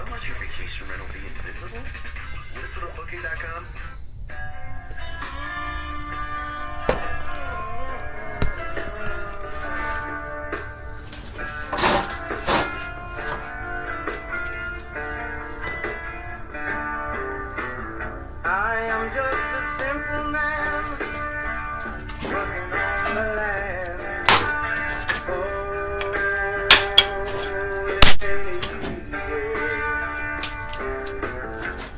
Don't let your vacation rental be invisible. ListLittleBooking.com. I am just a simple man working on the land. Oh, it ain't easy.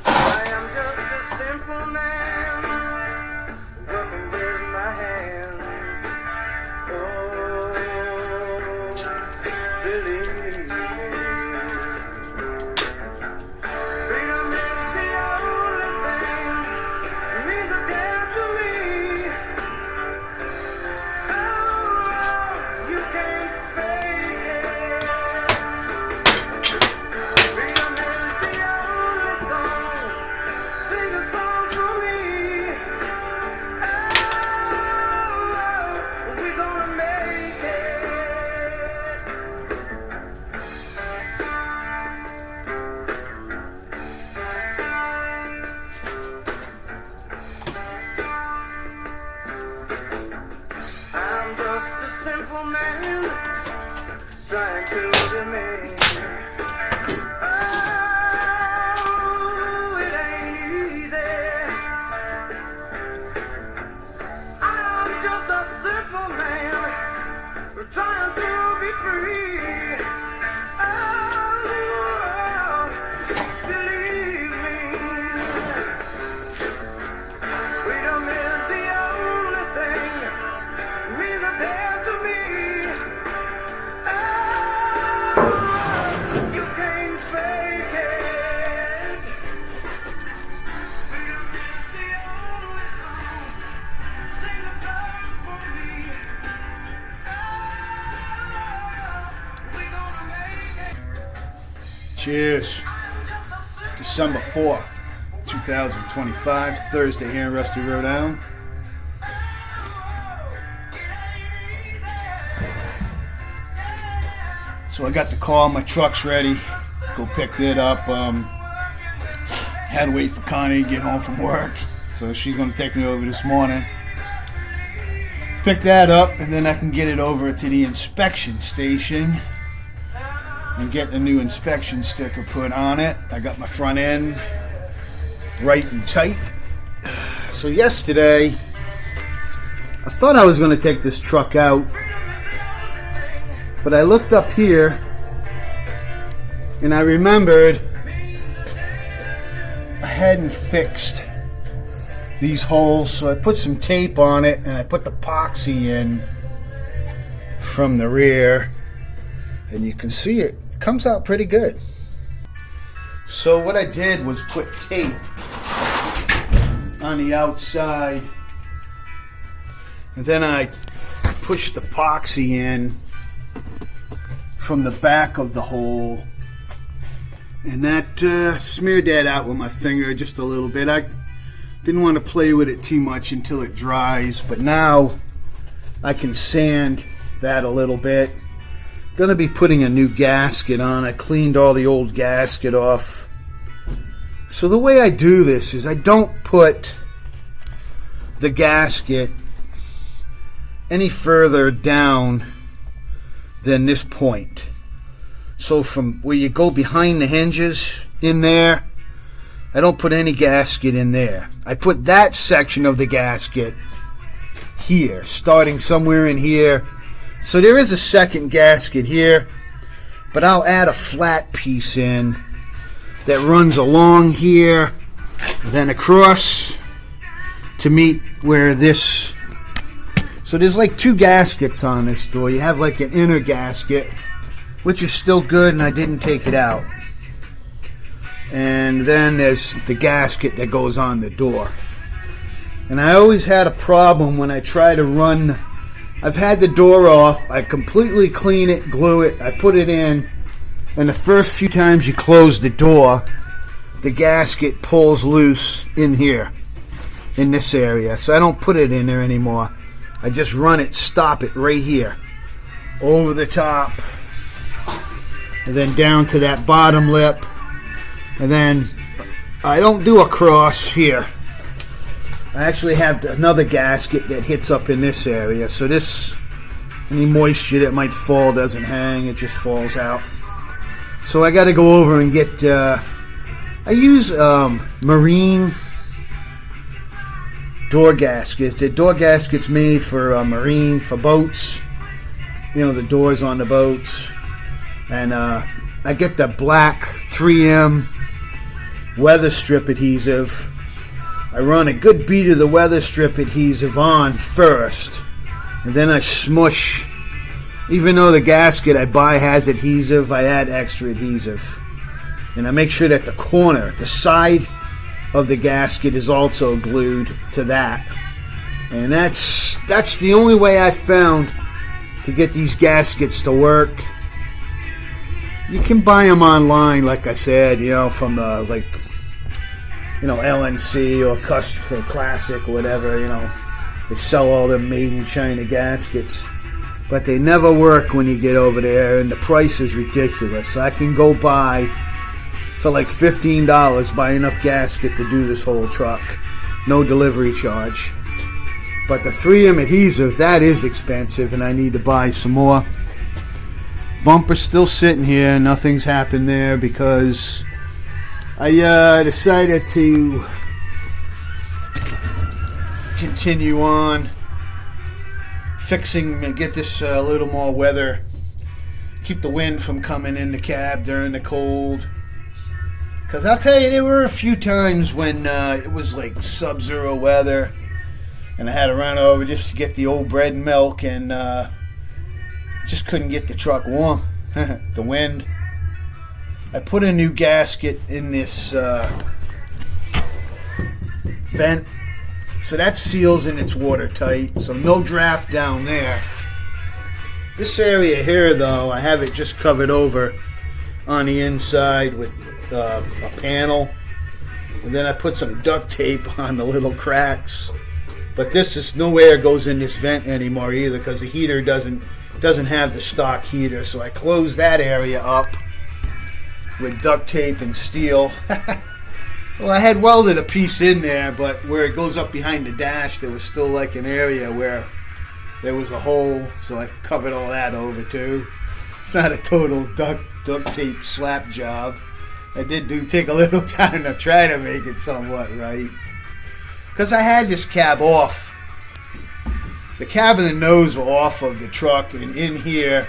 I am just a simple man working with my hands. Oh, believe me. Freedom is the only thing that means a damn to me. Oh, you can't fake it. Freedom is the only song. Sing a song for me. Oh, we're gonna make it. I'm just a simple man trying to remain. Oh, it ain't easy. I'm just a simple man trying to be free. Oh, believe me. Freedom is the only thing that means a damn to me. Oh, you can't fake it. Freedom is the only song. Sing a song for me. Oh, we gonna make it. Cheers. December 4th, 2025, Thursday here in Rusty, Rhode Island. So I got the call, my truck's ready. Go pick it up. Had to wait for Connie to get home from work. So she's going to take me over this morning. Pick that up and then I can get it over to the inspection station and get a new inspection sticker put on it. I got my front end right and tight. So yesterday, I thought I was going to take this truck out, but I looked up here and I remembered I hadn't fixed these holes, so I put some tape on it and I put the epoxy in from the rear, and you can see it comes out pretty good. So what I did was put tape on the outside, and then I pushed the epoxy in from the back of the hole, and that smeared that out with my finger just a little bit. I didn't want to play with it too much until it dries, but now I can sand that a little bit. Going to be putting a new gasket on. I cleaned all the old gasket off. So the way I do this is I don't put the gasket any further down than this point. So from where you go behind the hinges in there, I don't put any gasket in there. I put that section of the gasket here, starting somewhere in here. So there is a second gasket here, but I'll add a flat piece in that runs along here, then across to meet where this. So there's like two gaskets on this door. You have like an inner gasket, which is still good, and I didn't take it out. And then there's the gasket that goes on the door. And I always had a problem when I try to run. I've had the door off. I completely clean it, glue it, I put it in, and the first few times you close the door, the gasket pulls loose in here, in this area. So I don't put it in there anymore. I just run it, stop it right here, over the top, and then down to that bottom lip, And then I don't do a cross here. I actually have another gasket that hits up in this area, so any moisture that might fall doesn't hang, it just falls out. So I got to go over and get, I use marine door gaskets. The door gaskets made for marine, for boats, the doors on the boats. And I get the black 3M weather strip adhesive. I run a good bead of the weather strip adhesive on first, and then I smush. Even though the gasket I buy has adhesive, I add extra adhesive. And I make sure that the corner, the side of the gasket is also glued to that. And that's the only way I found to get these gaskets to work. You can buy them online, like I said, from the, LNC or Custom Classic or whatever, They sell all them made in China gaskets. But they never work when you get over there, and the price is ridiculous. I can go buy, for like $15, buy enough gasket to do this whole truck. No delivery charge. But the 3M adhesive, that is expensive, and I need to buy some more. Bumper's still sitting here. Nothing's happened there because I decided to continue on fixing and get this a little more weather. Keep the wind from coming in the cab during the cold. Because I'll tell you, there were a few times when it was like sub-zero weather and I had to run over just to get the old bread and milk and just couldn't get the truck warm. The wind. I put a new gasket in this vent, so that seals and it's watertight, so no draft down there. This area here, though, I have it just covered over on the inside with a panel, and then I put some duct tape on the little cracks. But no air goes in this vent anymore either because the heater doesn't have the stock heater, so I closed that area up with duct tape and steel. Well, I had welded a piece in there, but where it goes up behind the dash, there was still like an area where there was a hole, so I covered all that over too. It's not a total duct tape slap job. I did take a little time to try to make it somewhat right. Because I had this cab off. The cab and the nose were off of the truck and in here,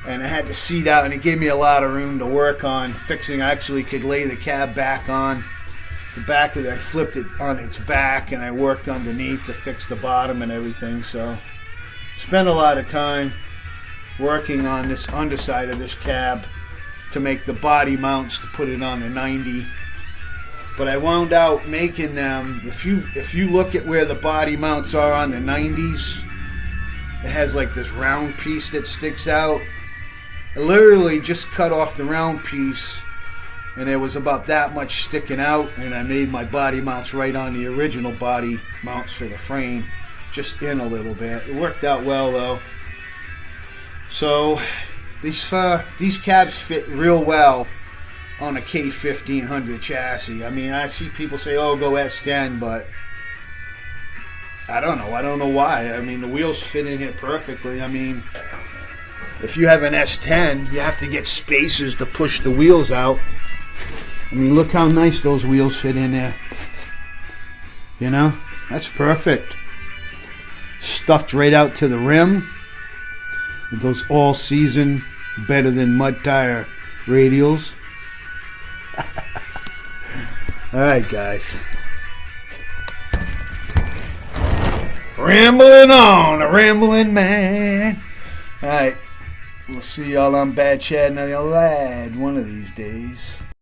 and I had the seat out, and it gave me a lot of room to work on fixing. I actually could lay the cab back on the back of it. I flipped it on its back, and I worked underneath to fix the bottom and everything. So spent a lot of time working on this underside of this cab to make the body mounts to put it on the 90. But I wound out making them, if you look at where the body mounts are on the 90s, it has like this round piece that sticks out. I literally just cut off the round piece, and there was about that much sticking out, and I made my body mounts right on the original body mounts for the frame, just in a little bit. It worked out well though. So these cabs fit real well on a K1500 chassis. I mean, I see people say, oh, go S10, but I don't know why. I mean, the wheels fit in here perfectly. I mean, if you have an S10, you have to get spacers to push the wheels out. I mean, look how nice those wheels fit in there. That's perfect. Stuffed right out to the rim with those all-season, better than mud tire radials. All right, guys. Rambling on, a rambling man. All right. We'll see y'all on Bad Chad and Lad one of these days.